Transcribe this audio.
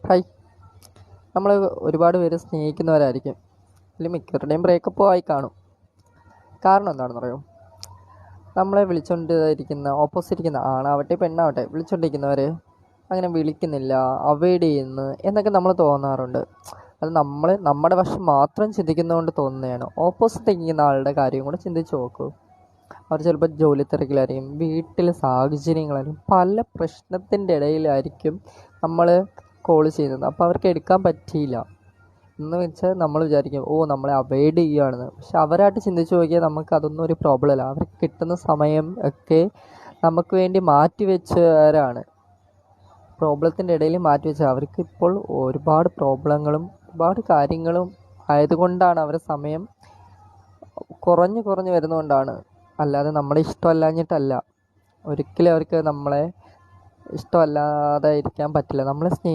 Hi. നമ്മൾ ഒരുപാട് പേര് സ്നേഹിക്കുന്നവരായിരിക്കും. അതിൽ മിക്കവരുടെയും ബ്രേക്കപ്പും ആയി കാണും. കാരണം എന്താണെന്ന് അറിയോ? നമ്മളെ വിളിച്ചുകൊണ്ടിരിക്കുന്ന ഓപ്പോസിറ്റ് ഇരിക്കുന്ന ആണാവട്ടെ പെണ്ണാവട്ടെ വിളിച്ചുകൊണ്ടിരിക്കുന്നവർ അങ്ങനെ വിളിക്കുന്നില്ല, അവോയ്ഡ് ചെയ്യുന്നു എന്നൊക്കെ നമ്മൾ തോന്നാറുണ്ട്. അത് നമ്മൾ നമ്മുടെ വശം മാത്രം ചിന്തിക്കുന്നതുകൊണ്ട് തോന്നുന്നതാണ്. ഓപ്പോസിറ്റ് ഇരിക്കുന്ന ആളുടെ കാര്യം കൂടെ ചിന്തിച്ച് നോക്കൂ. അവർ ചിലപ്പോൾ ജോലി തിരക്കിലായിരിക്കും, വീട്ടിലെ സാഹചര്യങ്ങളായിരിക്കും, പല പ്രശ്നത്തിൻ്റെ ഇടയിലായിരിക്കും നമ്മൾ കോൾ ചെയ്യുന്നത്. അപ്പോൾ അവർക്ക് എടുക്കാൻ പറ്റിയില്ല എന്ന് വെച്ചാൽ നമ്മൾ വിചാരിക്കും നമ്മളെ അവോയ്ഡ് ചെയ്യുകയാണെന്ന്. പക്ഷെ അവരായിട്ട് ചിന്തിച്ച് നോക്കിയാൽ നമുക്ക് അതൊന്നും ഒരു പ്രോബ്ലം അല്ല. അവർക്ക് കിട്ടുന്ന സമയം ഒക്കെ നമുക്ക് വേണ്ടി മാറ്റിവെച്ചവരാണ്. പ്രോബ്ലത്തിൻ്റെ ഇടയിൽ മാറ്റിവെച്ച അവർക്ക് ഇപ്പോൾ ഒരുപാട് പ്രോബ്ലങ്ങളും ഒരുപാട് കാര്യങ്ങളും ആയതുകൊണ്ടാണ് അവരുടെ സമയം കുറഞ്ഞു വരുന്നതുകൊണ്ടാണ്. അല്ലാതെ നമ്മളെ ഇഷ്ടമല്ലാഞ്ഞിട്ടല്ല. ഒരിക്കലും അവർക്ക് നമ്മളെ ഇഷ്ടമല്ലാതെ ഇരിക്കാൻ പറ്റില്ല. നമ്മളെ